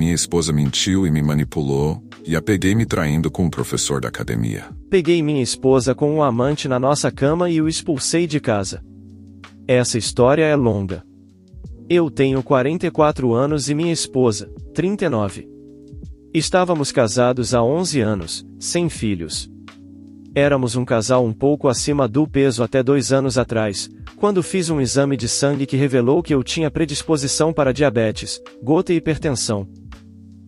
Minha esposa mentiu e me manipulou, e a peguei me traindo com um professor da academia. Peguei minha esposa com um amante na nossa cama e o expulsei de casa. Essa história é longa. Eu tenho 44 anos e minha esposa, 39. Estávamos casados há 11 anos, sem filhos. Éramos um casal um pouco acima do peso até 2 anos atrás, quando fiz um exame de sangue que revelou que eu tinha predisposição para diabetes, gota e hipertensão.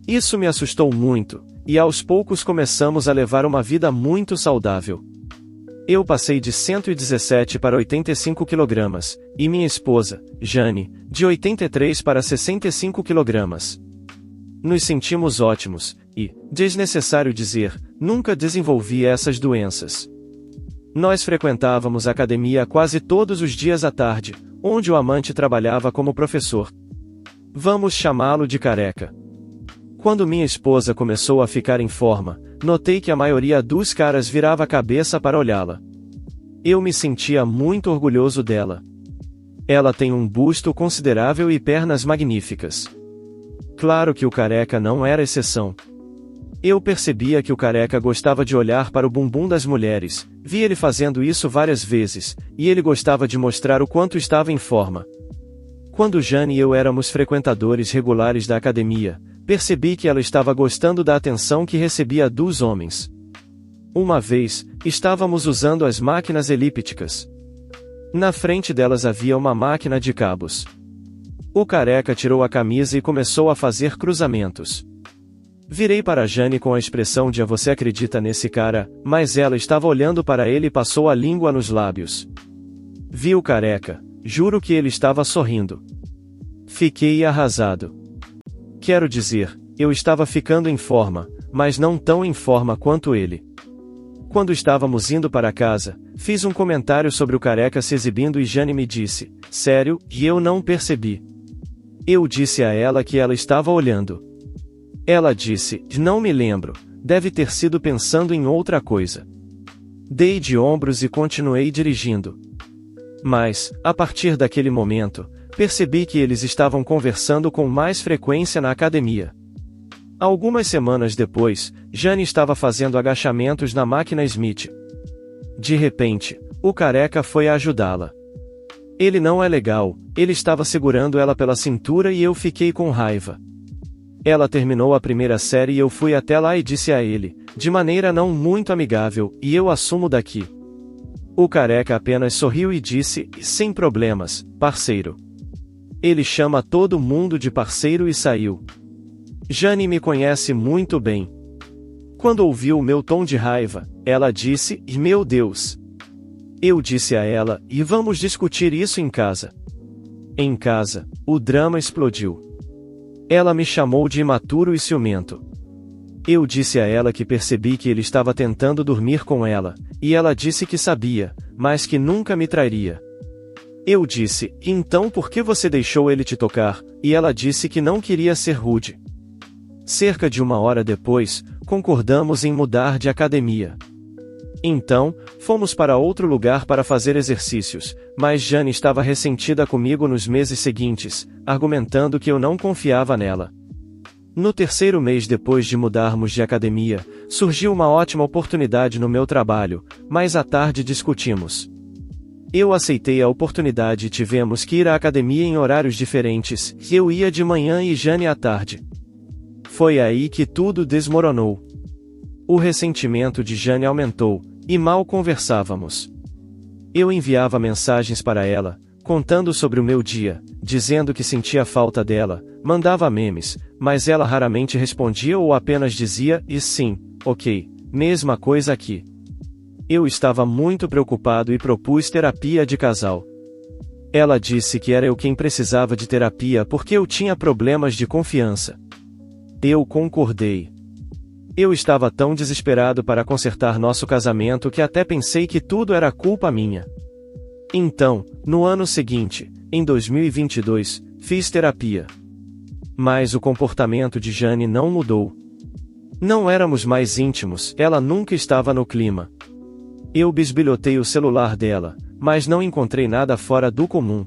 Isso me assustou muito, e aos poucos começamos a levar uma vida muito saudável. Eu passei de 117 para 85 kg, e minha esposa, Jane, de 83 para 65 kg. Nos sentimos ótimos, e, desnecessário dizer, nunca desenvolvi essas doenças. Nós frequentávamos a academia quase todos os dias à tarde, onde o amante trabalhava como professor. Vamos chamá-lo de careca. Quando minha esposa começou a ficar em forma, notei que a maioria dos caras virava a cabeça para olhá-la. Eu me sentia muito orgulhoso dela. Ela tem um busto considerável e pernas magníficas. Claro que o careca não era exceção. Eu percebia que o careca gostava de olhar para o bumbum das mulheres, vi ele fazendo isso várias vezes, e ele gostava de mostrar o quanto estava em forma. Quando Jane e eu éramos frequentadores regulares da academia, percebi que ela estava gostando da atenção que recebia dos homens. Uma vez, estávamos usando as máquinas elípticas. Na frente delas havia uma máquina de cabos. O careca tirou a camisa e começou a fazer cruzamentos. Virei para Jane com a expressão de "Você acredita nesse cara?", mas ela estava olhando para ele e passou a língua nos lábios. Vi o careca, juro que ele estava sorrindo. Fiquei arrasado. Quero dizer, eu estava ficando em forma, mas não tão em forma quanto ele. Quando estávamos indo para casa, fiz um comentário sobre o careca se exibindo e Jane me disse, sério, e eu não percebi. Eu disse a ela que ela estava olhando. Ela disse, não me lembro, deve ter sido pensando em outra coisa. Dei de ombros e continuei dirigindo. Mas, a partir daquele momento, percebi que eles estavam conversando com mais frequência na academia. Algumas semanas depois, Jane estava fazendo agachamentos na máquina Smith. De repente, o careca foi ajudá-la. Ele não é legal, ele estava segurando ela pela cintura e eu fiquei com raiva. Ela terminou a primeira série e eu fui até lá e disse a ele, de maneira não muito amigável, e eu assumo daqui. O careca apenas sorriu e disse, sem problemas, parceiro. Ele chama todo mundo de parceiro e saiu. Jane me conhece muito bem. Quando ouviu o meu tom de raiva, ela disse, meu Deus. Eu disse a ela, e vamos discutir isso em casa. Em casa, o drama explodiu. Ela me chamou de imaturo e ciumento. Eu disse a ela que percebi que ele estava tentando dormir com ela, e ela disse que sabia, mas que nunca me trairia. Eu disse, então por que você deixou ele te tocar? E ela disse que não queria ser rude. Cerca de 1 hora depois, concordamos em mudar de academia. Então, fomos para outro lugar para fazer exercícios, mas Jane estava ressentida comigo nos meses seguintes, argumentando que eu não confiava nela. No 3º mês depois de mudarmos de academia, surgiu uma ótima oportunidade no meu trabalho, mas à tarde discutimos. Eu aceitei a oportunidade e tivemos que ir à academia em horários diferentes, eu ia de manhã e Jane à tarde. Foi aí que tudo desmoronou. O ressentimento de Jane aumentou, e mal conversávamos. Eu enviava mensagens para ela, contando sobre o meu dia, dizendo que sentia falta dela, mandava memes, mas ela raramente respondia ou apenas dizia, e sim, ok, mesma coisa aqui. Eu estava muito preocupado e propus terapia de casal. Ela disse que era eu quem precisava de terapia porque eu tinha problemas de confiança. Eu concordei. Eu estava tão desesperado para consertar nosso casamento que até pensei que tudo era culpa minha. Então, no ano seguinte, em 2022, fiz terapia. Mas o comportamento de Jane não mudou. Não éramos mais íntimos, ela nunca estava no clima. Eu bisbilhotei o celular dela, mas não encontrei nada fora do comum.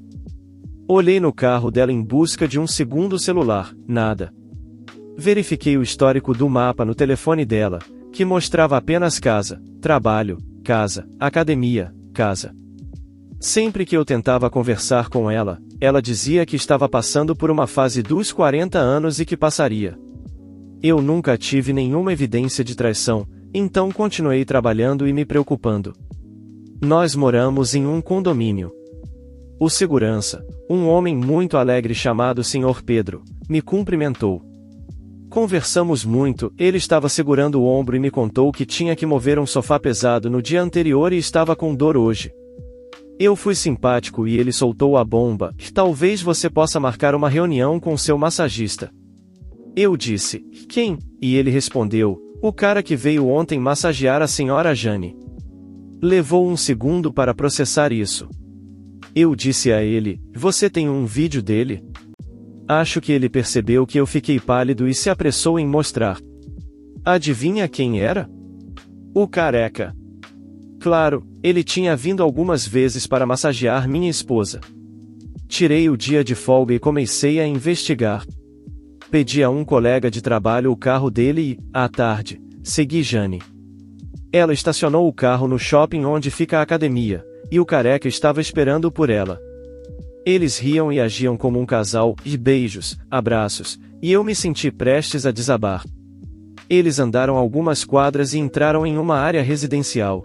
Olhei no carro dela em busca de um segundo celular, nada. Verifiquei o histórico do mapa no telefone dela, que mostrava apenas casa, trabalho, casa, academia, casa. Sempre que eu tentava conversar com ela, ela dizia que estava passando por uma fase dos 40 anos e que passaria. Eu nunca tive nenhuma evidência de traição, então continuei trabalhando e me preocupando. Nós moramos em um condomínio. O segurança, um homem muito alegre chamado Sr. Pedro, me cumprimentou. Conversamos muito, ele estava segurando o ombro e me contou que tinha que mover um sofá pesado no dia anterior e estava com dor hoje. Eu fui simpático e ele soltou a bomba: talvez você possa marcar uma reunião com seu massagista. Eu disse: quem? E ele respondeu: o cara que veio ontem massagear a senhora Jane. Levou um segundo para processar isso. Eu disse a ele: você tem um vídeo dele? Acho que ele percebeu que eu fiquei pálido e se apressou em mostrar. Adivinha quem era? O careca. Claro, ele tinha vindo algumas vezes para massagear minha esposa. Tirei o dia de folga e comecei a investigar. Pedi a um colega de trabalho o carro dele e, à tarde, segui Jane. Ela estacionou o carro no shopping onde fica a academia, e o careca estava esperando por ela. Eles riam e agiam como um casal, e beijos, abraços, e eu me senti prestes a desabar. Eles andaram algumas quadras e entraram em uma área residencial.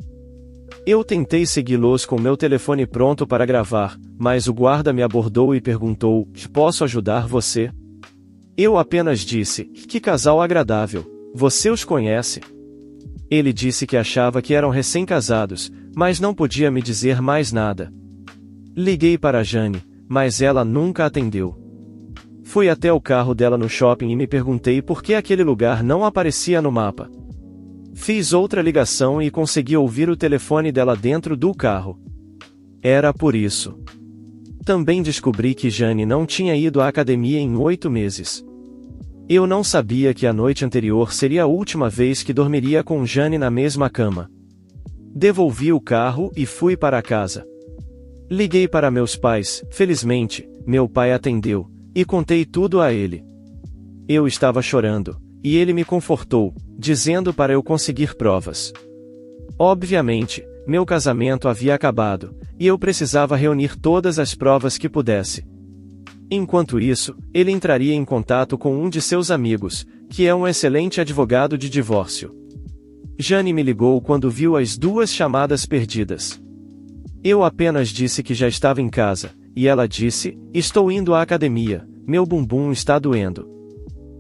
Eu tentei segui-los com meu telefone pronto para gravar, mas o guarda me abordou e perguntou: posso ajudar você? Eu apenas disse: que casal agradável, você os conhece? Ele disse que achava que eram recém-casados, mas não podia me dizer mais nada. Liguei para Jane, mas ela nunca atendeu. Fui até o carro dela no shopping e me perguntei por que aquele lugar não aparecia no mapa. Fiz outra ligação e consegui ouvir o telefone dela dentro do carro. Era por isso. Também descobri que Jane não tinha ido à academia em 8 meses. Eu não sabia que a noite anterior seria a última vez que dormiria com Jane na mesma cama. Devolvi o carro e fui para casa. Liguei para meus pais, felizmente, meu pai atendeu, e contei tudo a ele. Eu estava chorando, e ele me confortou, dizendo para eu conseguir provas. Obviamente, meu casamento havia acabado, e eu precisava reunir todas as provas que pudesse. Enquanto isso, ele entraria em contato com um de seus amigos, que é um excelente advogado de divórcio. Jane me ligou quando viu as 2 chamadas perdidas. Eu apenas disse que já estava em casa, e ela disse: estou indo à academia, meu bumbum está doendo.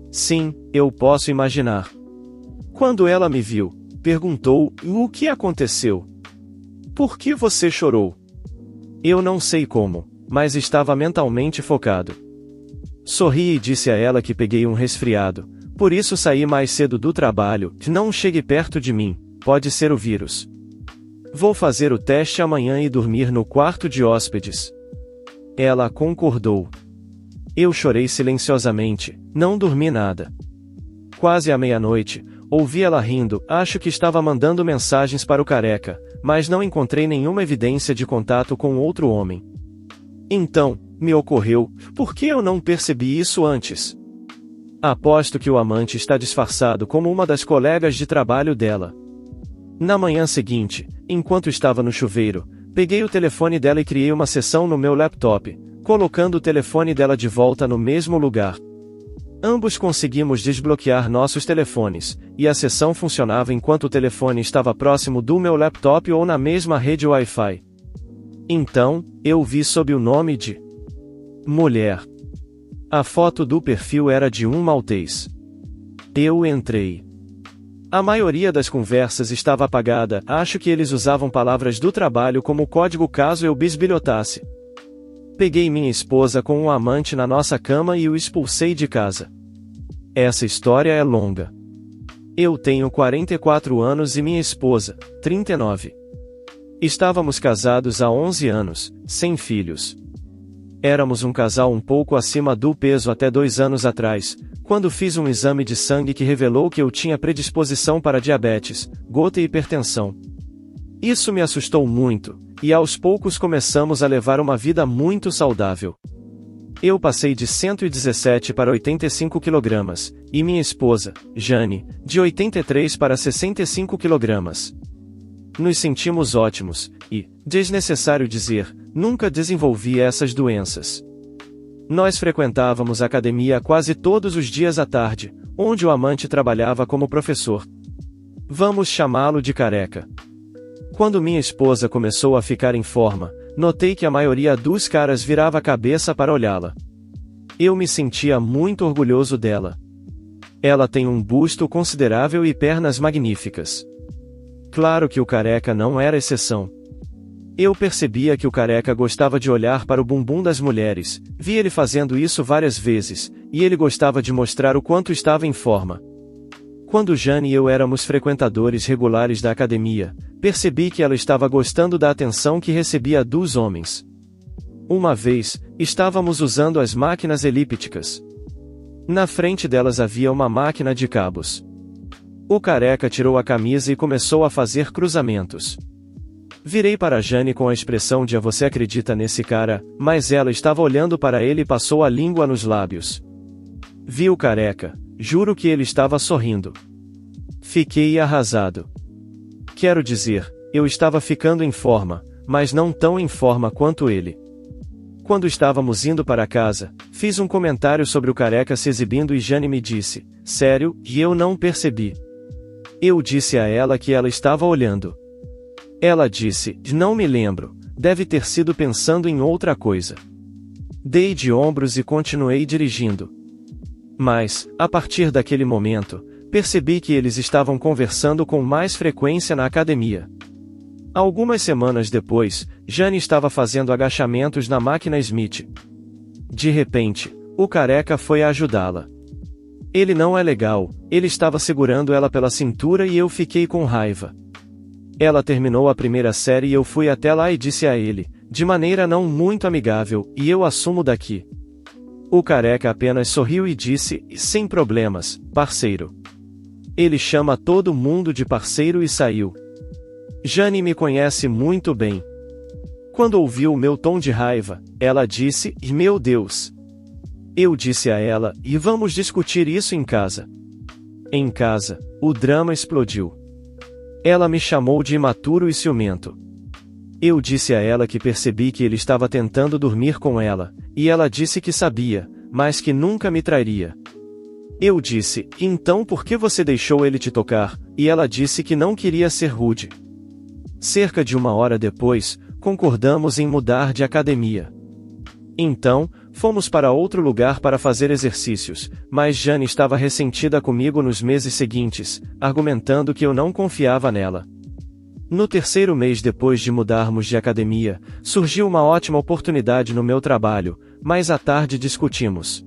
Sim, eu posso imaginar. Quando ela me viu, perguntou: o que aconteceu? Por que você chorou? Eu não sei como, mas estava mentalmente focado. Sorri e disse a ela que peguei um resfriado, por isso saí mais cedo do trabalho. Não chegue perto de mim, pode ser o vírus. Vou fazer o teste amanhã e dormir no quarto de hóspedes. Ela concordou. Eu chorei silenciosamente, não dormi nada. Quase à meia-noite, ouvi ela rindo, acho que estava mandando mensagens para o careca, mas não encontrei nenhuma evidência de contato com outro homem. Então, me ocorreu, por que eu não percebi isso antes? Aposto que o amante está disfarçado como uma das colegas de trabalho dela. Na manhã seguinte, enquanto estava no chuveiro, peguei o telefone dela e criei uma sessão no meu laptop, colocando o telefone dela de volta no mesmo lugar. Ambos conseguimos desbloquear nossos telefones, e a sessão funcionava enquanto o telefone estava próximo do meu laptop ou na mesma rede Wi-Fi. Então, eu vi sob o nome de mulher. A foto do perfil era de um maltês. Eu entrei. A maioria das conversas estava apagada, acho que eles usavam palavras do trabalho como código caso eu bisbilhotasse. Peguei minha esposa com um amante na nossa cama e o expulsei de casa. Essa história é longa. Eu tenho 44 anos e minha esposa, 39. Estávamos casados há 11 anos, sem filhos. Éramos um casal um pouco acima do peso até 2 anos atrás, quando fiz um exame de sangue que revelou que eu tinha predisposição para diabetes, gota e hipertensão. Isso me assustou muito, e aos poucos começamos a levar uma vida muito saudável. Eu passei de 117 para 85 kg, e minha esposa, Jane, de 83 para 65 kg. Nos sentimos ótimos, e, desnecessário dizer, nunca desenvolvi essas doenças. Nós frequentávamos a academia quase todos os dias à tarde, onde o amante trabalhava como professor. Vamos chamá-lo de careca. Quando minha esposa começou a ficar em forma, notei que a maioria dos caras virava a cabeça para olhá-la. Eu me sentia muito orgulhoso dela. Ela tem um busto considerável e pernas magníficas. Claro que o careca não era exceção. Eu percebia que o careca gostava de olhar para o bumbum das mulheres, vi ele fazendo isso várias vezes, e ele gostava de mostrar o quanto estava em forma. Quando Jane e eu éramos frequentadores regulares da academia, percebi que ela estava gostando da atenção que recebia dos homens. Uma vez, estávamos usando as máquinas elípticas. Na frente delas havia uma máquina de cabos. O careca tirou a camisa e começou a fazer cruzamentos. Virei para Jane com a expressão de "Você acredita nesse cara?", mas ela estava olhando para ele e passou a língua nos lábios. Vi o careca, juro que ele estava sorrindo. Fiquei arrasado. Quero dizer, eu estava ficando em forma, mas não tão em forma quanto ele. Quando estávamos indo para casa, fiz um comentário sobre o careca se exibindo e Jane me disse, sério, e eu não percebi. Eu disse a ela que ela estava olhando. Ela disse, não me lembro, deve ter sido pensando em outra coisa. Dei de ombros e continuei dirigindo. Mas, a partir daquele momento, percebi que eles estavam conversando com mais frequência na academia. Algumas semanas depois, Jane estava fazendo agachamentos na máquina Smith. De repente, o careca foi ajudá-la. Ele não é legal, ele estava segurando ela pela cintura e eu fiquei com raiva. Ela terminou a primeira série e eu fui até lá e disse a ele, de maneira não muito amigável, e eu assumo daqui. O careca apenas sorriu e disse, sem problemas, parceiro. Ele chama todo mundo de parceiro e saiu. Jane me conhece muito bem. Quando ouviu o meu tom de raiva, ela disse, meu Deus. Eu disse a ela, e vamos discutir isso em casa. Em casa, o drama explodiu. Ela me chamou de imaturo e ciumento. Eu disse a ela que percebi que ele estava tentando dormir com ela, e ela disse que sabia, mas que nunca me trairia. Eu disse, então por que você deixou ele te tocar? E ela disse que não queria ser rude. Cerca de 1 hora depois, concordamos em mudar de academia. Então, fomos para outro lugar para fazer exercícios, mas Jane estava ressentida comigo nos meses seguintes, argumentando que eu não confiava nela. No 3º mês depois de mudarmos de academia, surgiu uma ótima oportunidade no meu trabalho, mas à tarde discutimos.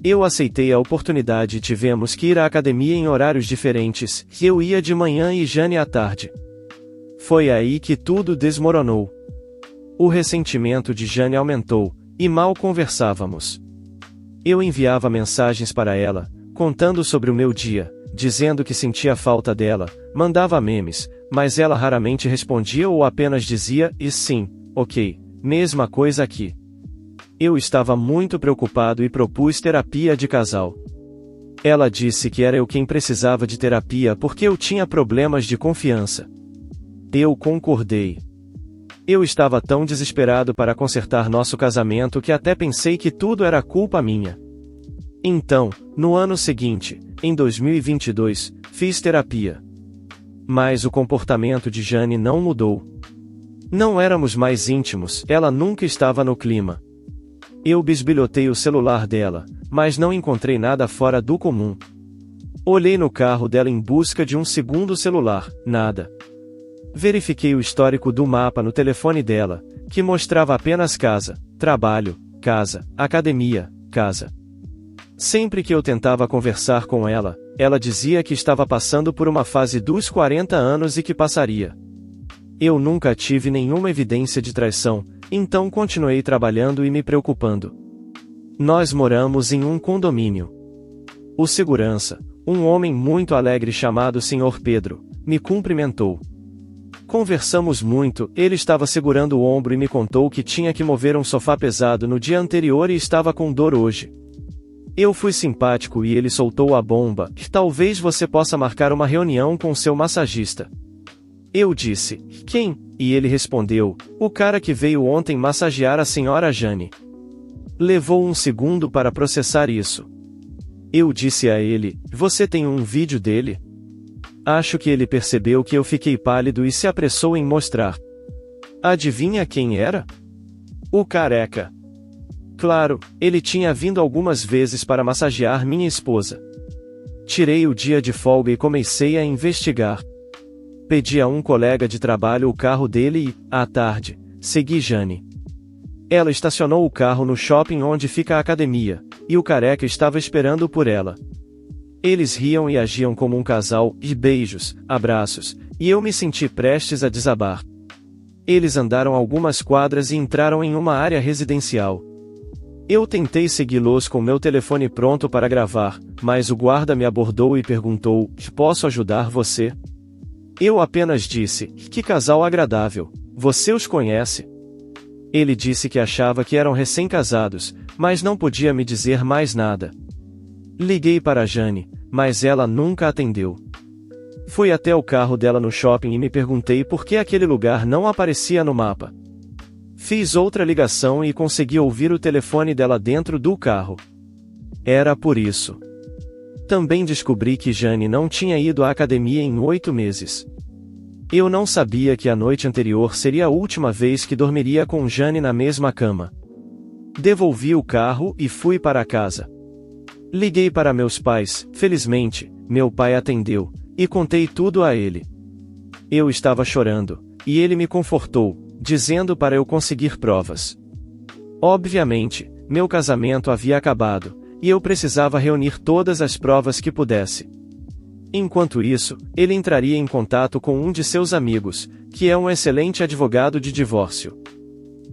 Eu aceitei a oportunidade e tivemos que ir à academia em horários diferentes, eu ia de manhã e Jane à tarde. Foi aí que tudo desmoronou. O ressentimento de Jane aumentou, e mal conversávamos. Eu enviava mensagens para ela, contando sobre o meu dia, dizendo que sentia falta dela, mandava memes, mas ela raramente respondia ou apenas dizia, e sim, ok, mesma coisa aqui. Eu estava muito preocupado e propus terapia de casal. Ela disse que era eu quem precisava de terapia porque eu tinha problemas de confiança. Eu concordei. Eu estava tão desesperado para consertar nosso casamento que até pensei que tudo era culpa minha. Então, no ano seguinte, em 2022, fiz terapia. Mas o comportamento de Jane não mudou. Não éramos mais íntimos, ela nunca estava no clima. Eu bisbilhotei o celular dela, mas não encontrei nada fora do comum. Olhei no carro dela em busca de um segundo celular, nada. Verifiquei o histórico do mapa no telefone dela, que mostrava apenas casa, trabalho, casa, academia, casa. Sempre que eu tentava conversar com ela, ela dizia que estava passando por uma fase dos 40 anos e que passaria. Eu nunca tive nenhuma evidência de traição, então continuei trabalhando e me preocupando. Nós moramos em um condomínio. O segurança, um homem muito alegre chamado Sr. Pedro, me cumprimentou. Conversamos muito, ele estava segurando o ombro e me contou que tinha que mover um sofá pesado no dia anterior e estava com dor hoje. Eu fui simpático e ele soltou a bomba: talvez você possa marcar uma reunião com seu massagista. Eu disse: quem? E ele respondeu: o cara que veio ontem massagear a senhora Jane. Levou um segundo para processar isso. Eu disse a ele: você tem um vídeo dele? Acho que ele percebeu que eu fiquei pálido e se apressou em mostrar. Adivinha quem era? O careca. Claro, ele tinha vindo algumas vezes para massagear minha esposa. Tirei o dia de folga e comecei a investigar. Pedi a um colega de trabalho o carro dele e, à tarde, segui Jane. Ela estacionou o carro no shopping onde fica a academia, e o careca estava esperando por ela. Eles riam e agiam como um casal, e beijos, abraços, e eu me senti prestes a desabar. Eles andaram algumas quadras e entraram em uma área residencial. Eu tentei segui-los com meu telefone pronto para gravar, mas o guarda me abordou e perguntou: posso ajudar você? Eu apenas disse: que casal agradável, você os conhece? Ele disse que achava que eram recém-casados, mas não podia me dizer mais nada. Liguei para Jane, mas ela nunca atendeu. Fui até o carro dela no shopping e me perguntei por que aquele lugar não aparecia no mapa. Fiz outra ligação e consegui ouvir o telefone dela dentro do carro. Era por isso. Também descobri que Jane não tinha ido à academia em 8 meses. Eu não sabia que a noite anterior seria a última vez que dormiria com Jane na mesma cama. Devolvi o carro e fui para casa. Liguei para meus pais, felizmente, meu pai atendeu, e contei tudo a ele. Eu estava chorando, e ele me confortou, dizendo para eu conseguir provas. Obviamente, meu casamento havia acabado, e eu precisava reunir todas as provas que pudesse. Enquanto isso, ele entraria em contato com um de seus amigos, que é um excelente advogado de divórcio.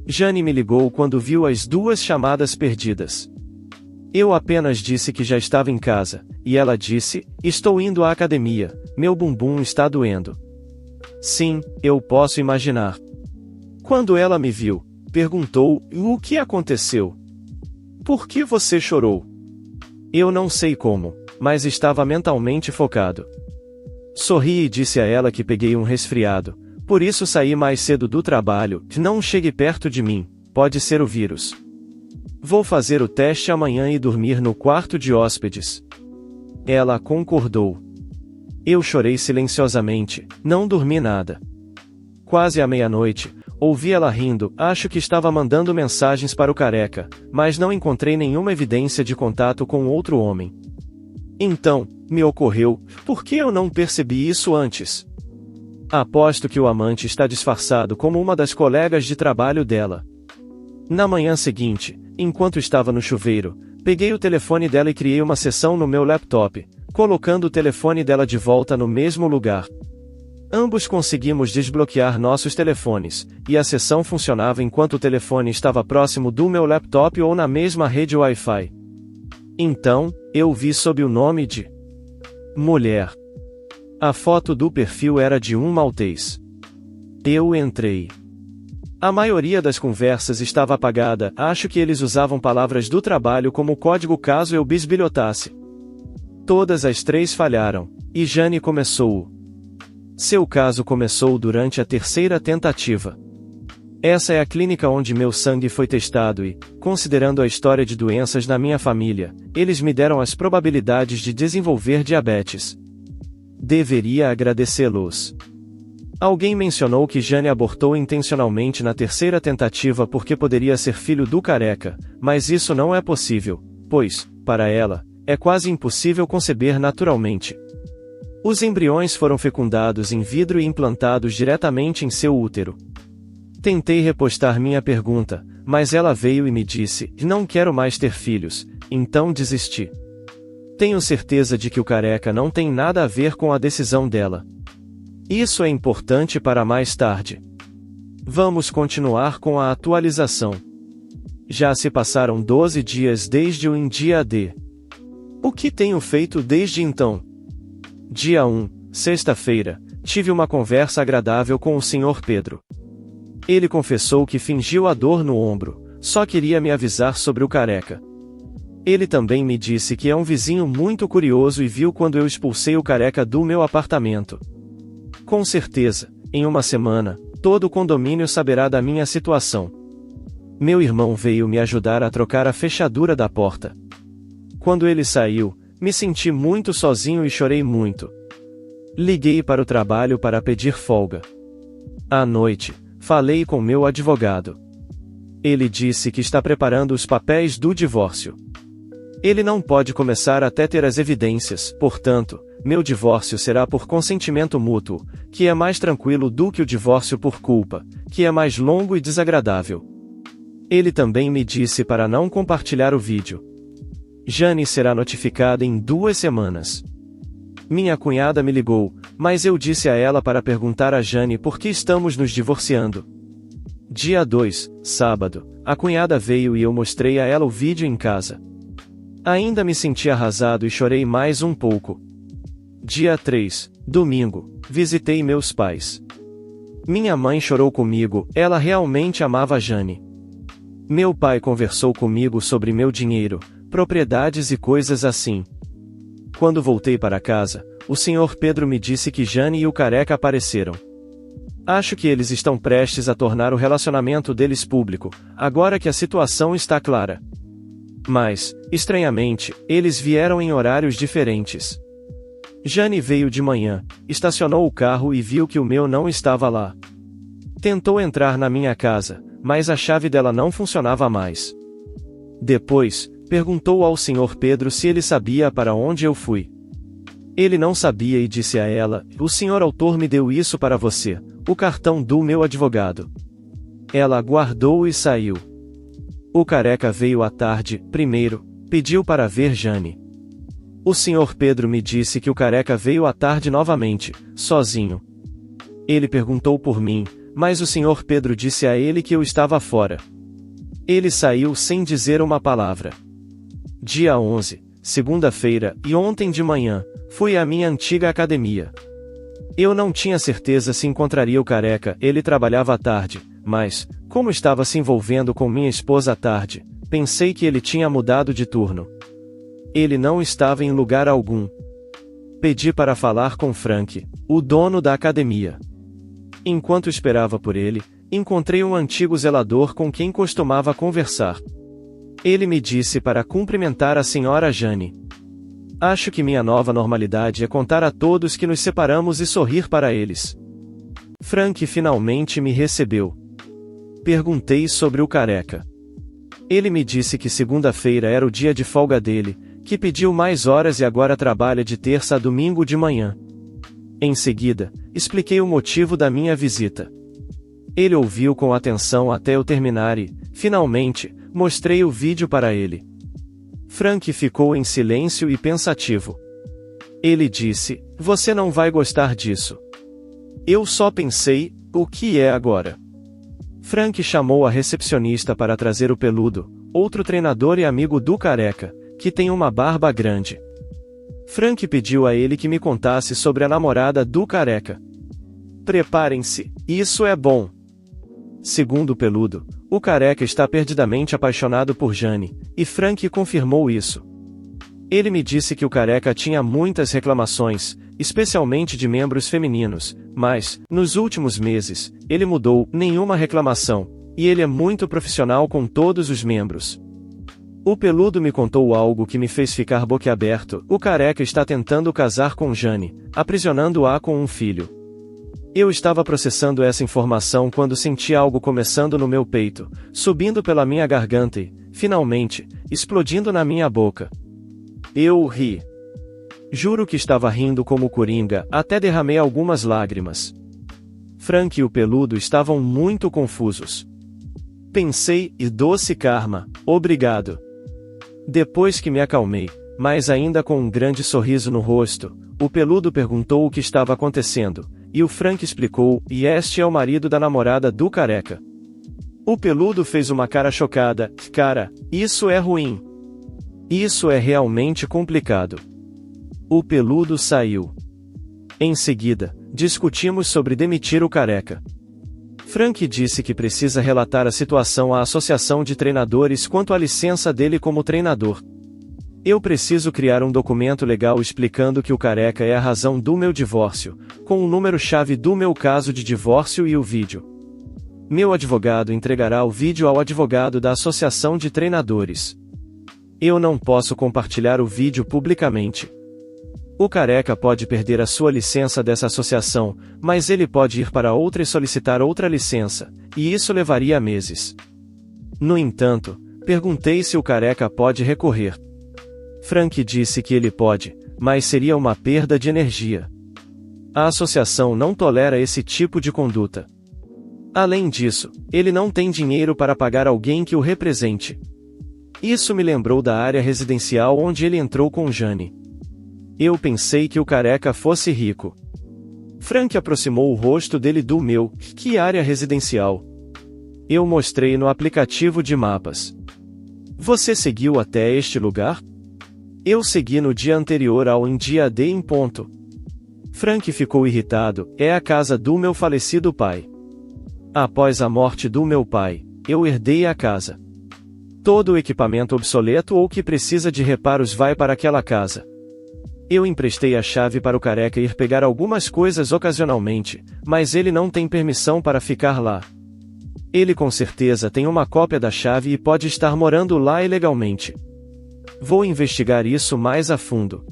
Jane me ligou quando viu as 2 chamadas perdidas. Eu apenas disse que já estava em casa, e ela disse: estou indo à academia, meu bumbum está doendo. Sim, eu posso imaginar. Quando ela me viu, perguntou: o que aconteceu? Por que você chorou? Eu não sei como, mas estava mentalmente focado. Sorri e disse a ela que peguei um resfriado, por isso saí mais cedo do trabalho. Não chegue perto de mim, pode ser o vírus. Vou fazer o teste amanhã e dormir no quarto de hóspedes. Ela concordou. Eu chorei silenciosamente, não dormi nada. Quase à meia-noite, ouvi ela rindo, acho que estava mandando mensagens para o careca, mas não encontrei nenhuma evidência de contato com outro homem. Então, me ocorreu, por que eu não percebi isso antes? Aposto que o amante está disfarçado como uma das colegas de trabalho dela. Na manhã seguinte, enquanto estava no chuveiro, peguei o telefone dela e criei uma sessão no meu laptop, colocando o telefone dela de volta no mesmo lugar. Ambos conseguimos desbloquear nossos telefones, e a sessão funcionava enquanto o telefone estava próximo do meu laptop ou na mesma rede Wi-Fi. Então, eu vi sob o nome de mulher. A foto do perfil era de um maltês. Eu entrei. A maioria das conversas estava apagada, acho que eles usavam palavras do trabalho como código caso eu bisbilhotasse. Todas as 3 falharam, e Jane começou. Seu caso começou durante a 3ª tentativa. Essa é a clínica onde meu sangue foi testado e, considerando a história de doenças na minha família, eles me deram as probabilidades de desenvolver diabetes. Deveria agradecê-los. Alguém mencionou que Jane abortou intencionalmente na 3ª tentativa porque poderia ser filho do careca, mas isso não é possível, pois, para ela, é quase impossível conceber naturalmente. Os embriões foram fecundados in vitro e implantados diretamente em seu útero. Tentei repostar minha pergunta, mas ela veio e me disse: não quero mais ter filhos, então desisti. Tenho certeza de que o careca não tem nada a ver com a decisão dela. Isso é importante para mais tarde. Vamos continuar com a atualização. Já se passaram 12 dias desde o dia D. O que tenho feito desde então? Dia 1, sexta-feira, tive uma conversa agradável com o Sr. Pedro. Ele confessou que fingiu a dor no ombro, só queria me avisar sobre o careca. Ele também me disse que é um vizinho muito curioso e viu quando eu expulsei o careca do meu apartamento. Com certeza, em uma semana, todo o condomínio saberá da minha situação. Meu irmão veio me ajudar a trocar a fechadura da porta. Quando ele saiu, me senti muito sozinho e chorei muito. Liguei para o trabalho para pedir folga. À noite, falei com meu advogado. Ele disse que está preparando os papéis do divórcio. Ele não pode começar até ter as evidências, portanto, meu divórcio será por consentimento mútuo, que é mais tranquilo do que o divórcio por culpa, que é mais longo e desagradável. Ele também me disse para não compartilhar o vídeo. Jane será notificada em 2 semanas. Minha cunhada me ligou, mas eu disse a ela para perguntar a Jane por que estamos nos divorciando. Dia 2, sábado, a cunhada veio e eu mostrei a ela o vídeo em casa. Ainda me senti arrasado e chorei mais um pouco. Dia 3, domingo, visitei meus pais. Minha mãe chorou comigo, ela realmente amava Jane. Meu pai conversou comigo sobre meu dinheiro, propriedades e coisas assim. Quando voltei para casa, o Sr. Pedro me disse que Jane e o careca apareceram. Acho que eles estão prestes a tornar o relacionamento deles público, agora que a situação está clara. Mas, estranhamente, eles vieram em horários diferentes. Jane veio de manhã, estacionou o carro e viu que o meu não estava lá. Tentou entrar na minha casa, mas a chave dela não funcionava mais. Depois, perguntou ao Sr. Pedro se ele sabia para onde eu fui. Ele não sabia e disse a ela: "O senhor autor me deu isso para você, o cartão do meu advogado." Ela guardou e saiu. O careca veio à tarde, primeiro, pediu para ver Jane. O Sr. Pedro me disse que o careca veio à tarde novamente, sozinho. Ele perguntou por mim, mas o Sr. Pedro disse a ele que eu estava fora. Ele saiu sem dizer uma palavra. Dia 11, segunda-feira, e ontem de manhã, fui à minha antiga academia. Eu não tinha certeza se encontraria o careca, ele trabalhava à tarde, mas, como estava se envolvendo com minha esposa à tarde, pensei que ele tinha mudado de turno. Ele não estava em lugar algum. Pedi para falar com Frank, o dono da academia. Enquanto esperava por ele, encontrei um antigo zelador com quem costumava conversar. Ele me disse para cumprimentar a senhora Jane. Acho que minha nova normalidade é contar a todos que nos separamos e sorrir para eles. Frank finalmente me recebeu. Perguntei sobre o careca. Ele me disse que segunda-feira era o dia de folga dele, que pediu mais horas e agora trabalha de terça a domingo de manhã. Em seguida, expliquei o motivo da minha visita. Ele ouviu com atenção até eu terminar e, finalmente, mostrei o vídeo para ele. Frank ficou em silêncio e pensativo. Ele disse: "Você não vai gostar disso." Eu só pensei: o que é agora? Frank chamou a recepcionista para trazer o peludo, outro treinador e amigo do careca, que tem uma barba grande. Frank pediu a ele que me contasse sobre a namorada do careca. Preparem-se, isso é bom. Segundo o peludo, o careca está perdidamente apaixonado por Jane, e Frank confirmou isso. Ele me disse que o careca tinha muitas reclamações, especialmente de membros femininos, mas, nos últimos meses, ele mudou, nenhuma reclamação, e ele é muito profissional com todos os membros. O peludo me contou algo que me fez ficar boquiaberto: o careca está tentando casar com Jane, aprisionando-a com um filho. Eu estava processando essa informação quando senti algo começando no meu peito, subindo pela minha garganta e, finalmente, explodindo na minha boca. Eu ri. Juro que estava rindo como coringa, até derramei algumas lágrimas. Frank e o peludo estavam muito confusos. Pensei: e doce karma, obrigado. Depois que me acalmei, mas ainda com um grande sorriso no rosto, o peludo perguntou o que estava acontecendo, e o Frank explicou: e este é o marido da namorada do careca. O peludo fez uma cara chocada: cara, isso é ruim. Isso é realmente complicado. O peludo saiu. Em seguida, discutimos sobre demitir o careca. Frank disse que precisa relatar a situação à associação de treinadores quanto à licença dele como treinador. Eu preciso criar um documento legal explicando que o careca é a razão do meu divórcio, com o número-chave do meu caso de divórcio e o vídeo. Meu advogado entregará o vídeo ao advogado da Associação de Treinadores. Eu não posso compartilhar o vídeo publicamente. O careca pode perder a sua licença dessa associação, mas ele pode ir para outra e solicitar outra licença, e isso levaria meses. No entanto, perguntei se o careca pode recorrer. Frank disse que ele pode, mas seria uma perda de energia. A associação não tolera esse tipo de conduta. Além disso, ele não tem dinheiro para pagar alguém que o represente. Isso me lembrou da área residencial onde ele entrou com Jane. Eu pensei que o careca fosse rico. Frank aproximou o rosto dele do meu. Que área residencial? Eu mostrei no aplicativo de mapas. Você seguiu até este lugar? Eu segui no dia anterior ao dia D em ponto. Frank ficou irritado. É a casa do meu falecido pai. Após a morte do meu pai, eu herdei a casa. Todo o equipamento obsoleto ou que precisa de reparos vai para aquela casa. Eu emprestei a chave para o careca ir pegar algumas coisas ocasionalmente, mas ele não tem permissão para ficar lá. Ele com certeza tem uma cópia da chave e pode estar morando lá ilegalmente. Vou investigar isso mais a fundo.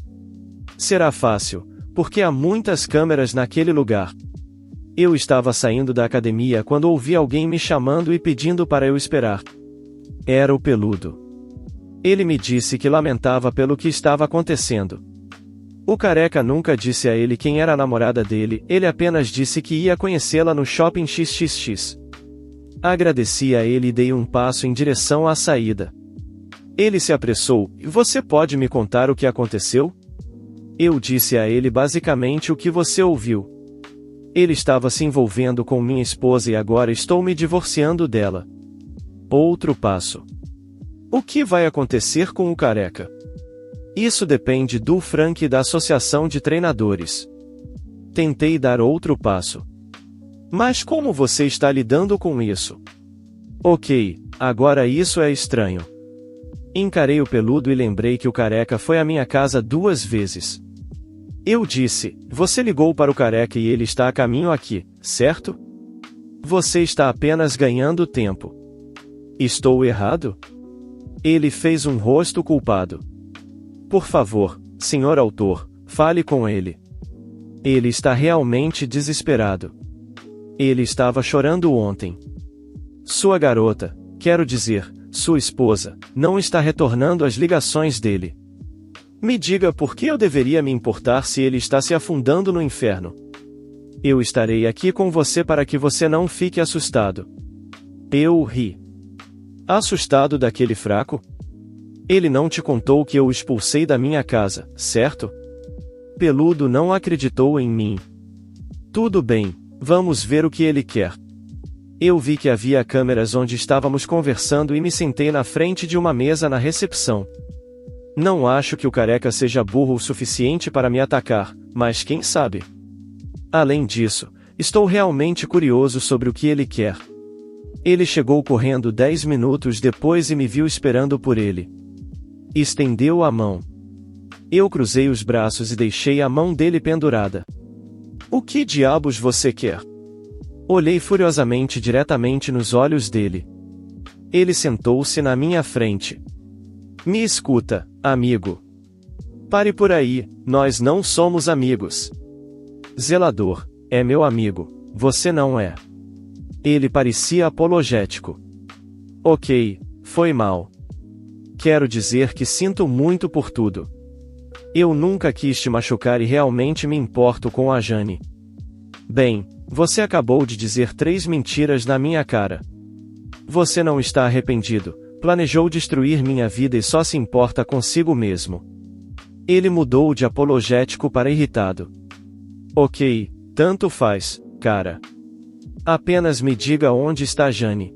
Será fácil, porque há muitas câmeras naquele lugar. Eu estava saindo da academia quando ouvi alguém me chamando e pedindo para eu esperar. Era o Peludo. Ele me disse que lamentava pelo que estava acontecendo. O careca nunca disse a ele quem era a namorada dele, ele apenas disse que ia conhecê-la no shopping XXX. Agradeci a ele e dei um passo em direção à saída. Ele se apressou. Você pode me contar o que aconteceu? Eu disse a ele basicamente o que você ouviu. Ele estava se envolvendo com minha esposa e agora estou me divorciando dela. Outro passo. O que vai acontecer com o careca? Isso depende do Frank e da Associação de Treinadores. Tentei dar outro passo. Mas como você está lidando com isso? Ok, agora isso é estranho. Encarei o Peludo e lembrei que o careca foi à minha casa 2 vezes. Eu disse, você ligou para o careca e ele está a caminho aqui, certo? Você está apenas ganhando tempo. Estou errado? Ele fez um rosto culpado. Por favor, senhor autor, fale com ele. Ele está realmente desesperado. Ele estava chorando ontem. Sua garota, quero dizer, sua esposa, não está retornando as ligações dele. Me diga por que eu deveria me importar se ele está se afundando no inferno. Eu estarei aqui com você para que você não fique assustado. Eu ri. Assustado daquele fraco? Ele não te contou que eu o expulsei da minha casa, certo? Peludo não acreditou em mim. Tudo bem, vamos ver o que ele quer. Eu vi que havia câmeras onde estávamos conversando e me sentei na frente de uma mesa na recepção. Não acho que o careca seja burro o suficiente para me atacar, mas quem sabe? Além disso, estou realmente curioso sobre o que ele quer. Ele chegou correndo 10 minutos depois e me viu esperando por ele. Estendeu a mão. Eu cruzei os braços e deixei a mão dele pendurada. O que diabos você quer? Olhei furiosamente diretamente nos olhos dele. Ele sentou-se na minha frente. Me escuta, amigo. Pare por aí, nós não somos amigos. Zelador, é meu amigo, você não é. Ele parecia apologético. Ok, foi mal. Quero dizer que sinto muito por tudo. Eu nunca quis te machucar e realmente me importo com a Jane. Bem, você acabou de dizer 3 mentiras na minha cara. Você não está arrependido, planejou destruir minha vida e só se importa consigo mesmo. Ele mudou de apologético para irritado. Ok, tanto faz, cara. Apenas me diga onde está Jane.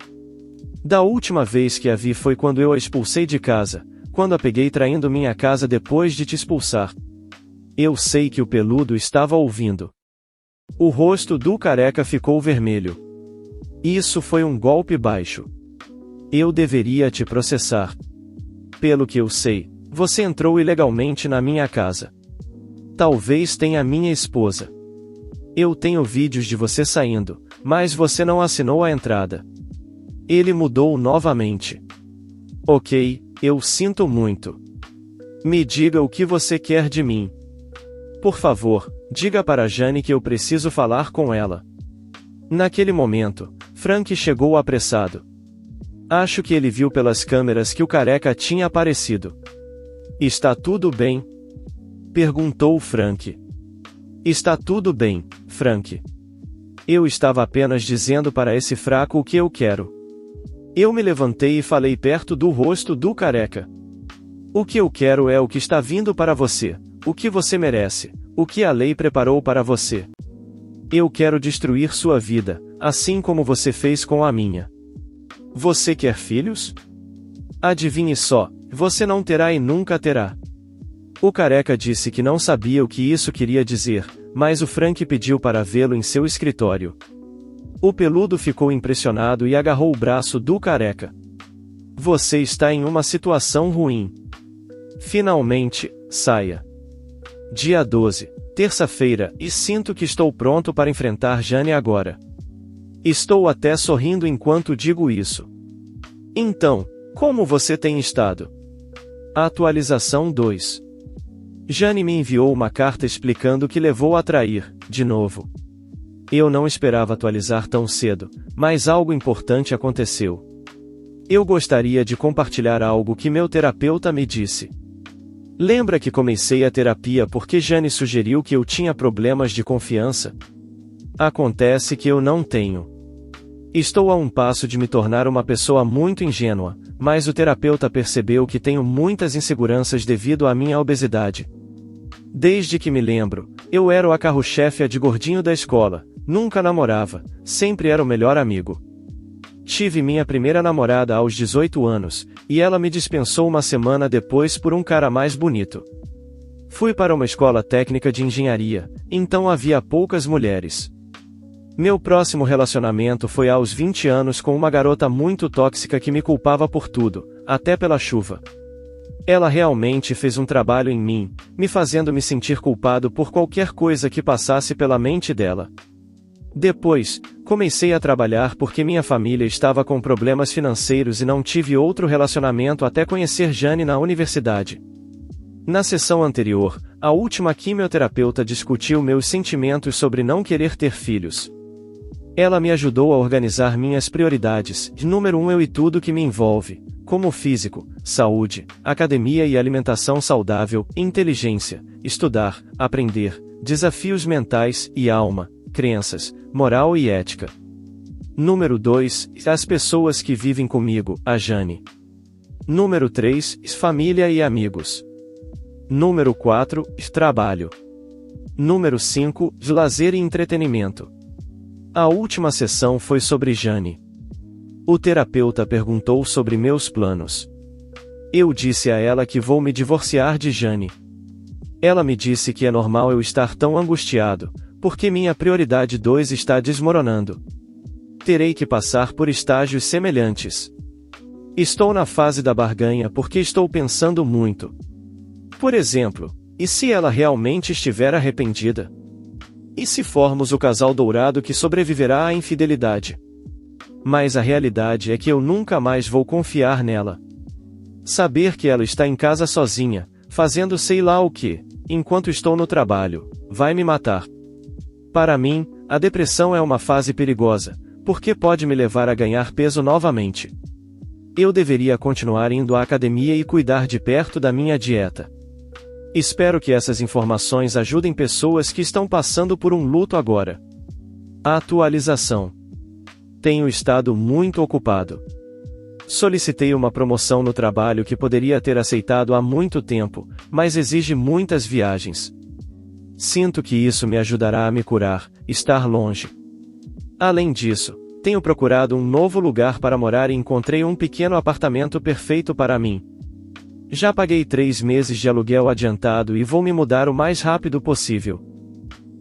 Da última vez que a vi foi quando eu a expulsei de casa, quando a peguei traindo minha casa depois de te expulsar. Eu sei que o Peludo estava ouvindo. O rosto do careca ficou vermelho. Isso foi um golpe baixo. Eu deveria te processar. Pelo que eu sei, Você entrou ilegalmente na minha casa. Talvez tenha minha esposa. Eu tenho vídeos de você saindo, mas você não assinou a entrada. Ele mudou novamente. Ok, eu sinto muito. Me diga o que você quer de mim. Por favor, diga para Jane que eu preciso falar com ela. Naquele momento, Frank chegou apressado. Acho que ele viu pelas câmeras que o careca tinha aparecido. Está tudo bem? Perguntou Frank. Está tudo bem, Frank. Eu estava apenas dizendo para esse fraco o que eu quero. Eu me levantei e falei perto do rosto do careca. O que eu quero é o que está vindo para você, o que você merece, o que a lei preparou para você. Eu quero destruir sua vida, assim como você fez com a minha. Você quer filhos? Adivinhe só, você não terá e nunca terá. O careca disse que não sabia o que isso queria dizer, mas o Frank pediu para vê-lo em seu escritório. O peludo ficou impressionado e agarrou o braço do careca. Você está em uma situação ruim. Finalmente, saia. Dia 12, terça-feira, e sinto que estou pronto para enfrentar Jane agora. Estou até sorrindo enquanto digo isso. Então, como você tem estado? Atualização 2. Jane me enviou uma carta explicando que levou a trair, de novo. Eu não esperava atualizar tão cedo, mas algo importante aconteceu. Eu gostaria de compartilhar algo que meu terapeuta me disse. Lembra que comecei a terapia porque Jane sugeriu que eu tinha problemas de confiança? Acontece que eu não tenho. Estou a um passo de me tornar uma pessoa muito ingênua, mas o terapeuta percebeu que tenho muitas inseguranças devido à minha obesidade. Desde que me lembro, eu era o carro-chefe de gordinho da escola, nunca namorava, sempre era o melhor amigo. Tive minha primeira namorada aos 18 anos, e ela me dispensou uma semana depois por um cara mais bonito. Fui para uma escola técnica de engenharia, então havia poucas mulheres. Meu próximo relacionamento foi aos 20 anos com uma garota muito tóxica que me culpava por tudo, até pela chuva. Ela realmente fez um trabalho em mim, me fazendo me sentir culpado por qualquer coisa que passasse pela mente dela. Depois, comecei a trabalhar porque minha família estava com problemas financeiros e não tive outro relacionamento até conhecer Jane na universidade. Na sessão anterior, a última quimioterapeuta discutiu meus sentimentos sobre não querer ter filhos. Ela me ajudou a organizar minhas prioridades, número 1 eu e tudo que me envolve, como físico, saúde, academia e alimentação saudável, inteligência, estudar, aprender, desafios mentais e alma, crenças, moral e ética. Número 2, as pessoas que vivem comigo, a Jane. Número 3, família e amigos. Número 4, trabalho. Número 5, lazer e entretenimento. A última sessão foi sobre Jane. O terapeuta perguntou sobre meus planos. Eu disse a ela que vou me divorciar de Jane. Ela me disse que é normal eu estar tão angustiado, porque minha prioridade 2 está desmoronando. Terei que passar por estágios semelhantes. Estou na fase da barganha porque estou pensando muito. Por exemplo, e se ela realmente estiver arrependida? E se formos o casal dourado que sobreviverá à infidelidade? Mas a realidade é que eu nunca mais vou confiar nela. Saber que ela está em casa sozinha, fazendo sei lá o que, enquanto estou no trabalho, vai me matar. Para mim, a depressão é uma fase perigosa, porque pode me levar a ganhar peso novamente. Eu deveria continuar indo à academia e cuidar de perto da minha dieta. Espero que essas informações ajudem pessoas que estão passando por um luto agora. Atualização. Tenho estado muito ocupado. Solicitei uma promoção no trabalho que poderia ter aceitado há muito tempo, mas exige muitas viagens. Sinto que isso me ajudará a me curar, estar longe. Além disso, tenho procurado um novo lugar para morar e encontrei um pequeno apartamento perfeito para mim. Já paguei 3 meses de aluguel adiantado e vou me mudar o mais rápido possível.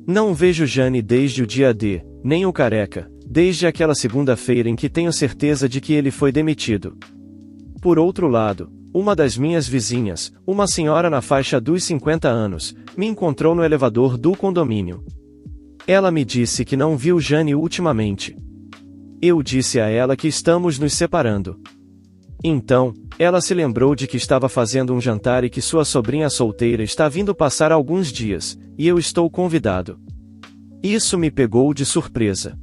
Não vejo Jane desde o dia D, nem o careca, desde aquela segunda-feira em que tenho certeza de que ele foi demitido. Por outro lado, uma das minhas vizinhas, uma senhora na faixa dos 50 anos, me encontrou no elevador do condomínio. Ela me disse que não viu Jane ultimamente. Eu disse a ela que estamos nos separando. Então, ela se lembrou de que estava fazendo um jantar e que sua sobrinha solteira está vindo passar alguns dias, e eu estou convidado. Isso me pegou de surpresa.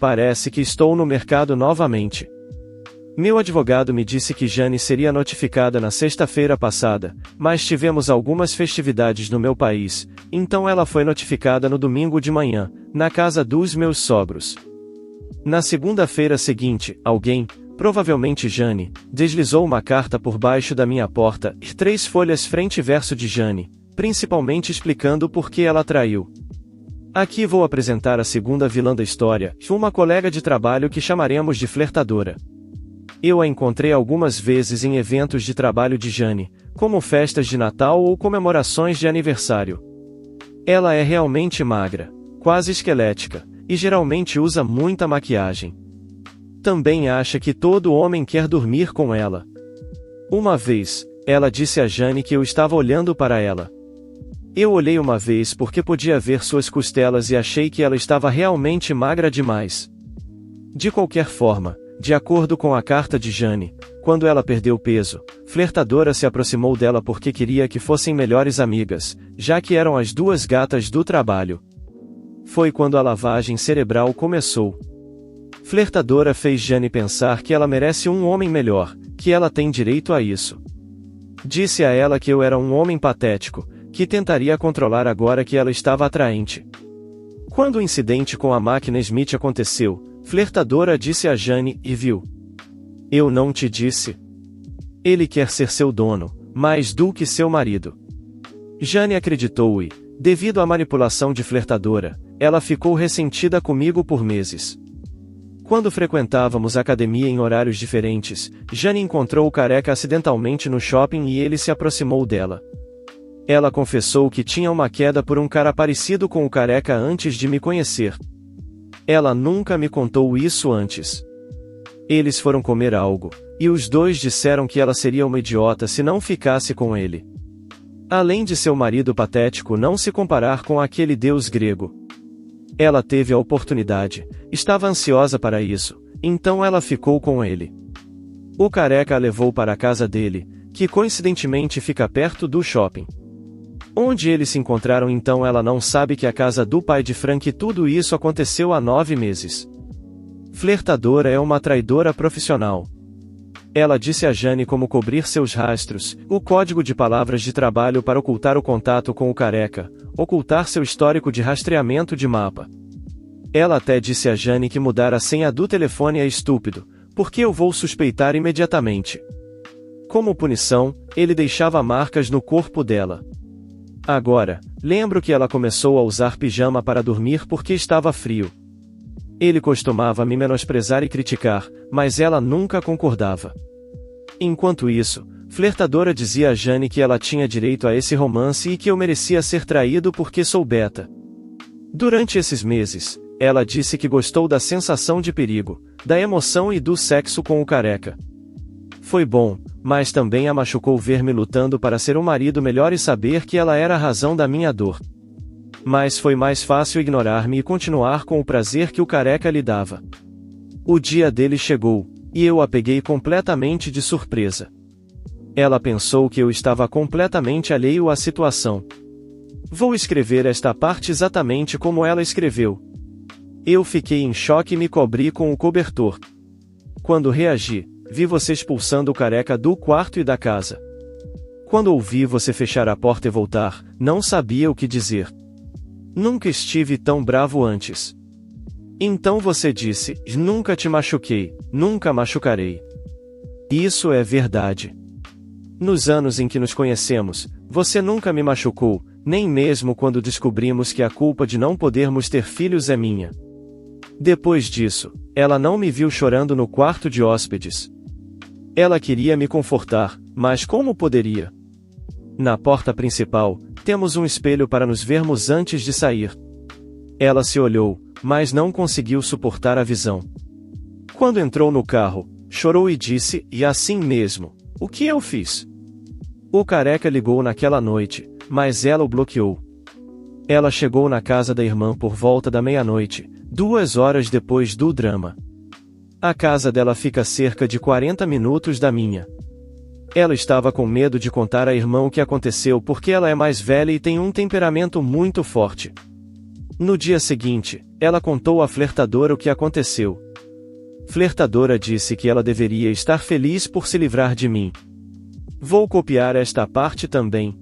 Parece que estou no mercado novamente. Meu advogado me disse que Jane seria notificada na sexta-feira passada, mas tivemos algumas festividades no meu país, então ela foi notificada no domingo de manhã, na casa dos meus sogros. Na segunda-feira seguinte, alguém, provavelmente Jane, deslizou uma carta por baixo da minha porta e 3 folhas frente e verso de Jane, principalmente explicando por que ela traiu. Aqui vou apresentar a segunda vilã da história, uma colega de trabalho que chamaremos de flertadora. Eu a encontrei algumas vezes em eventos de trabalho de Jane, como festas de Natal ou comemorações de aniversário. Ela é realmente magra, quase esquelética, e geralmente usa muita maquiagem. Também acha que todo homem quer dormir com ela. Uma vez, ela disse a Jane que eu estava olhando para ela. Eu olhei uma vez porque podia ver suas costelas e achei que ela estava realmente magra demais. De qualquer forma, de acordo com a carta de Jane, quando ela perdeu peso, flertadora se aproximou dela porque queria que fossem melhores amigas, já que eram as 2 gatas do trabalho. Foi quando a lavagem cerebral começou. Flertadora fez Jane pensar que ela merece um homem melhor, que ela tem direito a isso. Disse a ela que eu era um homem patético, que tentaria controlar agora que ela estava atraente. Quando o incidente com a máquina Smith aconteceu, flertadora disse a Jane, e viu? Eu não te disse. Ele quer ser seu dono, mais do que seu marido. Jane acreditou e, devido à manipulação de flertadora, ela ficou ressentida comigo por meses. Quando frequentávamos a academia em horários diferentes, Jane encontrou o careca acidentalmente no shopping e ele se aproximou dela. Ela confessou que tinha uma queda por um cara parecido com o careca antes de me conhecer. Ela nunca me contou isso antes. Eles foram comer algo, e os 2 disseram que ela seria uma idiota se não ficasse com ele. Além de seu marido patético não se comparar com aquele deus grego. Ela teve a oportunidade, estava ansiosa para isso, então ela ficou com ele. O careca a levou para a casa dele, que coincidentemente fica perto do shopping. Onde eles se encontraram então ela não sabe que a casa do pai de Frank e tudo isso aconteceu há 9 meses. Flertadora é uma traidora profissional. Ela disse a Jane como cobrir seus rastros, o código de palavras de trabalho para ocultar o contato com o careca, ocultar seu histórico de rastreamento de mapa. Ela até disse a Jane que mudar a senha do telefone é estúpido, porque eu vou suspeitar imediatamente. Como punição, ele deixava marcas no corpo dela. Agora, lembro que ela começou a usar pijama para dormir porque estava frio. Ele costumava me menosprezar e criticar, mas ela nunca concordava. Enquanto isso, flertadora dizia a Jane que ela tinha direito a esse romance e que eu merecia ser traído porque sou beta. Durante esses meses, ela disse que gostou da sensação de perigo, da emoção e do sexo com o careca. Foi bom, mas também a machucou ver-me lutando para ser um marido melhor e saber que ela era a razão da minha dor. Mas foi mais fácil ignorar-me e continuar com o prazer que o careca lhe dava. O dia dele chegou, e eu a peguei completamente de surpresa. Ela pensou que eu estava completamente alheio à situação. Vou escrever esta parte exatamente como ela escreveu. Eu fiquei em choque e me cobri com o cobertor. Quando reagi, vi você expulsando o careca do quarto e da casa. Quando ouvi você fechar a porta e voltar, não sabia o que dizer. Nunca estive tão bravo antes. Então você disse, nunca te machuquei, nunca machucarei. Isso é verdade. Nos anos em que nos conhecemos, você nunca me machucou, nem mesmo quando descobrimos que a culpa de não podermos ter filhos é minha. Depois disso, ela não me viu chorando no quarto de hóspedes. Ela queria me confortar, mas como poderia? Na porta principal, temos um espelho para nos vermos antes de sair. Ela se olhou, mas não conseguiu suportar a visão. Quando entrou no carro, chorou e disse, e assim mesmo, O que eu fiz? O careca ligou naquela noite, mas ela o bloqueou. Ela chegou na casa da irmã por volta da meia-noite, 2 horas depois do drama. A casa dela fica a cerca de 40 minutos da minha. Ela estava com medo de contar à irmã o que aconteceu porque ela é mais velha e tem um temperamento muito forte. No dia seguinte, ela contou à flertadora o que aconteceu. Flertadora disse que ela deveria estar feliz por se livrar de mim. Vou copiar esta parte também.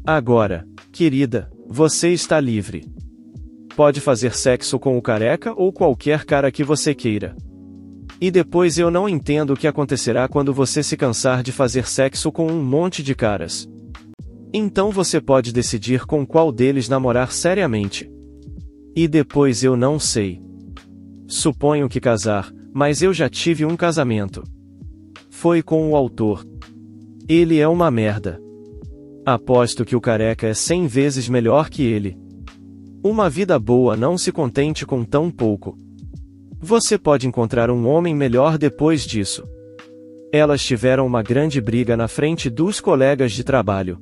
Agora, querida, você está livre. Pode fazer sexo com o careca ou qualquer cara que você queira. E depois eu não entendo o que acontecerá quando você se cansar de fazer sexo com um monte de caras. Então você pode decidir com qual deles namorar seriamente. E depois eu não sei. Suponho que casar, mas eu já tive um casamento. Foi com o autor. Ele é uma merda. Aposto que o careca é 100 vezes melhor que ele. Uma vida boa, não se contente com tão pouco. Você pode encontrar um homem melhor depois disso. Elas tiveram uma grande briga na frente dos colegas de trabalho.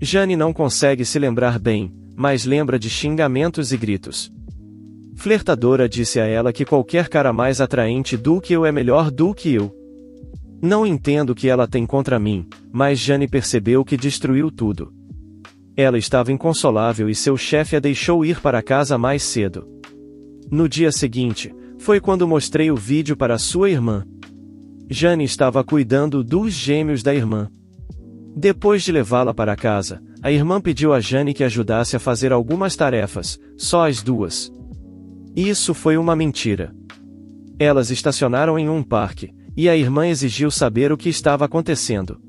Jane não consegue se lembrar bem, mas lembra de xingamentos e gritos. Flertadora disse a ela que qualquer cara mais atraente do que eu é melhor do que eu. Não entendo o que ela tem contra mim, mas Jane percebeu que destruiu tudo. Ela estava inconsolável e seu chefe a deixou ir para casa mais cedo. No dia seguinte, foi quando mostrei o vídeo para sua irmã. Jane estava cuidando dos gêmeos da irmã. Depois de levá-la para casa, a irmã pediu a Jane que ajudasse a fazer algumas tarefas, só as duas. Isso foi uma mentira. Elas estacionaram em um parque, e a irmã exigiu saber o que estava acontecendo.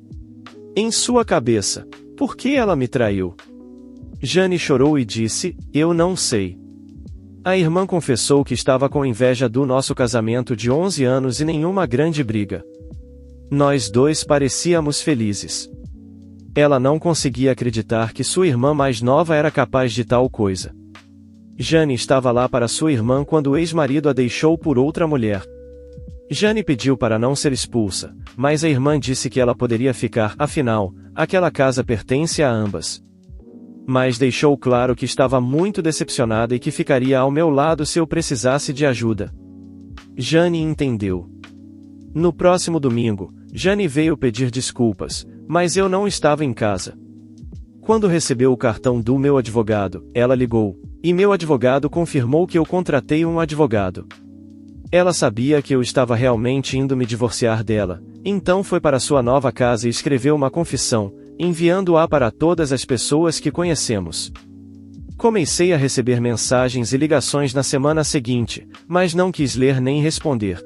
Em sua cabeça, por que ela me traiu? Jane chorou e disse, eu não sei. A irmã confessou que estava com inveja do nosso casamento de 11 anos e nenhuma grande briga. Nós dois parecíamos felizes. Ela não conseguia acreditar que sua irmã mais nova era capaz de tal coisa. Jane estava lá para sua irmã quando o ex-marido a deixou por outra mulher. Jane pediu para não ser expulsa, mas a irmã disse que ela poderia ficar, afinal, aquela casa pertence a ambas. Mas deixou claro que estava muito decepcionada e que ficaria ao meu lado se eu precisasse de ajuda. Jane entendeu. No próximo domingo, Jane veio pedir desculpas, mas eu não estava em casa. Quando recebeu o cartão do meu advogado, ela ligou, e meu advogado confirmou que eu contratei um advogado. Ela sabia que eu estava realmente indo me divorciar dela, então foi para sua nova casa e escreveu uma confissão, enviando-a para todas as pessoas que conhecemos. Comecei a receber mensagens e ligações na semana seguinte, mas não quis ler nem responder.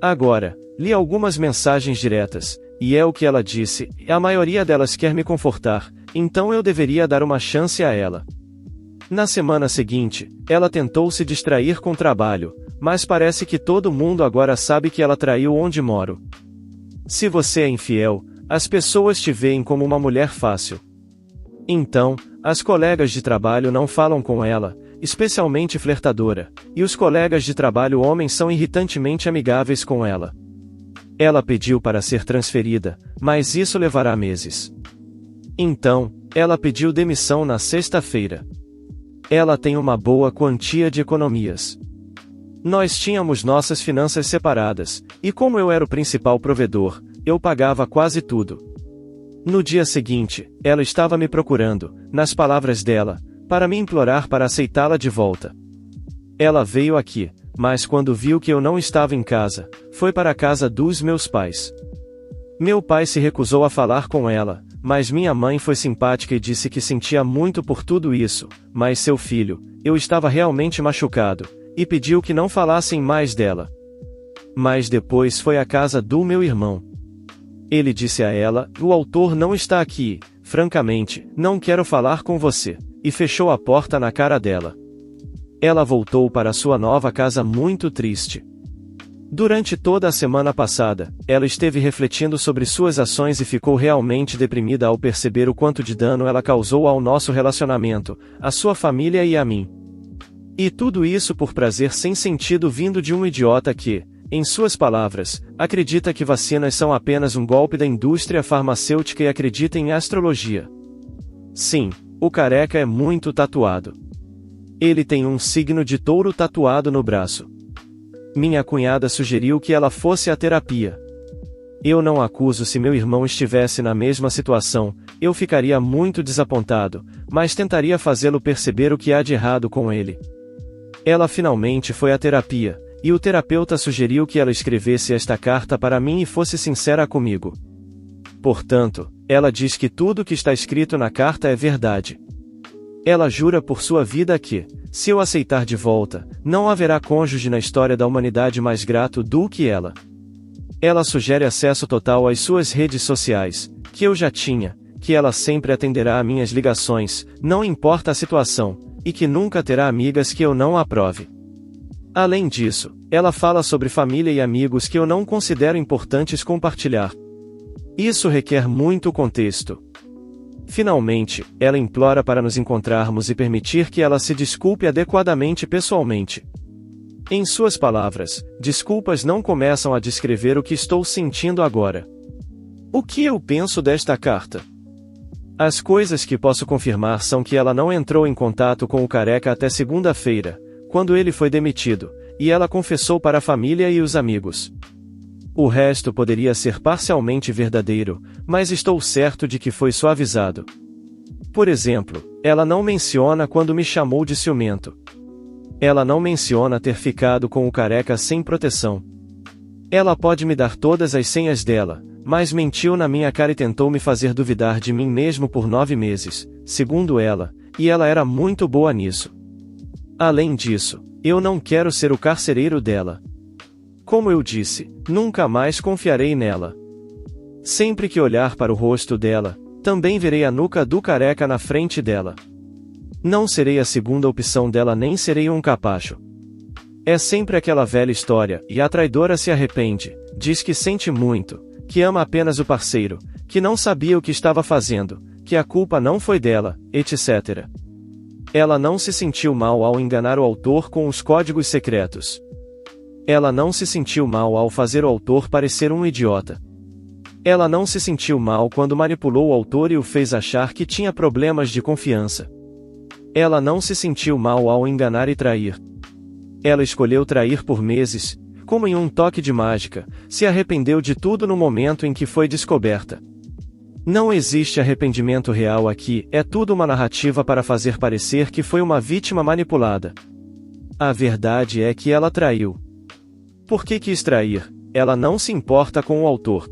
Agora, li algumas mensagens diretas, e é o que ela disse, a maioria delas quer me confortar, então eu deveria dar uma chance a ela. Na semana seguinte, ela tentou se distrair com trabalho, mas parece que todo mundo agora sabe que ela traiu onde moro. Se você é infiel, as pessoas te veem como uma mulher fácil. Então, as colegas de trabalho não falam com ela, especialmente flertadora, e os colegas de trabalho homens são irritantemente amigáveis com ela. Ela pediu para ser transferida, mas isso levará meses. Então, ela pediu demissão na sexta-feira. Ela tem uma boa quantia de economias. Nós tínhamos nossas finanças separadas, e como eu era o principal provedor, eu pagava quase tudo. No dia seguinte, ela estava me procurando, nas palavras dela, para me implorar para aceitá-la de volta. Ela veio aqui, mas quando viu que eu não estava em casa, foi para a casa dos meus pais. Meu pai se recusou a falar com ela, mas minha mãe foi simpática e disse que sentia muito por tudo isso, mas seu filho, eu estava realmente machucado, e pediu que não falassem mais dela. Mas depois foi à casa do meu irmão. Ele disse a ela, o autor não está aqui, francamente, não quero falar com você, e fechou a porta na cara dela. Ela voltou para sua nova casa muito triste. Durante toda a semana passada, ela esteve refletindo sobre suas ações e ficou realmente deprimida ao perceber o quanto de dano ela causou ao nosso relacionamento, à sua família e a mim. E tudo isso por prazer sem sentido vindo de um idiota que, em suas palavras, acredita que vacinas são apenas um golpe da indústria farmacêutica e acredita em astrologia. Sim, o careca é muito tatuado. Ele tem um signo de touro tatuado no braço. Minha cunhada sugeriu que ela fosse à terapia. Eu não acuso se meu irmão estivesse na mesma situação, eu ficaria muito desapontado, mas tentaria fazê-lo perceber o que há de errado com ele. Ela finalmente foi à terapia, e o terapeuta sugeriu que ela escrevesse esta carta para mim e fosse sincera comigo. Portanto, ela diz que tudo que está escrito na carta é verdade. Ela jura por sua vida que, se eu aceitar de volta, não haverá cônjuge na história da humanidade mais grato do que ela. Ela sugere acesso total às suas redes sociais, que eu já tinha, que ela sempre atenderá a minhas ligações, não importa a situação, e que nunca terá amigas que eu não aprove. Além disso, ela fala sobre família e amigos que eu não considero importantes compartilhar. Isso requer muito contexto. Finalmente, ela implora para nos encontrarmos e permitir que ela se desculpe adequadamente pessoalmente. Em suas palavras, desculpas não começam a descrever o que estou sentindo agora. O que eu penso desta carta? As coisas que posso confirmar são que ela não entrou em contato com o careca até segunda-feira, quando ele foi demitido, e ela confessou para a família e os amigos. O resto poderia ser parcialmente verdadeiro, mas estou certo de que foi suavizado. Por exemplo, ela não menciona quando me chamou de ciumento. Ela não menciona ter ficado com o careca sem proteção. Ela pode me dar todas as senhas dela, mas mentiu na minha cara e tentou me fazer duvidar de mim mesmo por 9 meses, segundo ela, e ela era muito boa nisso. Além disso, eu não quero ser o carcereiro dela. Como eu disse, nunca mais confiarei nela. Sempre que olhar para o rosto dela, também verei a nuca do careca na frente dela. Não serei a segunda opção dela nem serei um capacho. É sempre aquela velha história, e a traidora se arrepende, diz que sente muito, que ama apenas o parceiro, que não sabia o que estava fazendo, que a culpa não foi dela, etc. Ela não se sentiu mal ao enganar o autor com os códigos secretos. Ela não se sentiu mal ao fazer o autor parecer um idiota. Ela não se sentiu mal quando manipulou o autor e o fez achar que tinha problemas de confiança. Ela não se sentiu mal ao enganar e trair. Ela escolheu trair por meses, como em um toque de mágica, se arrependeu de tudo no momento em que foi descoberta. Não existe arrependimento real aqui, é tudo uma narrativa para fazer parecer que foi uma vítima manipulada. A verdade é que ela traiu. Por que quis trair? Ela não se importa com o autor.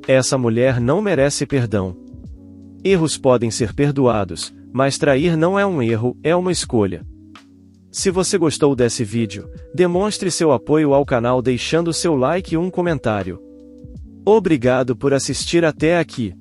Essa mulher não merece perdão. Erros podem ser perdoados, mas trair não é um erro, é uma escolha. Se você gostou desse vídeo, demonstre seu apoio ao canal deixando seu like e um comentário. Obrigado por assistir até aqui.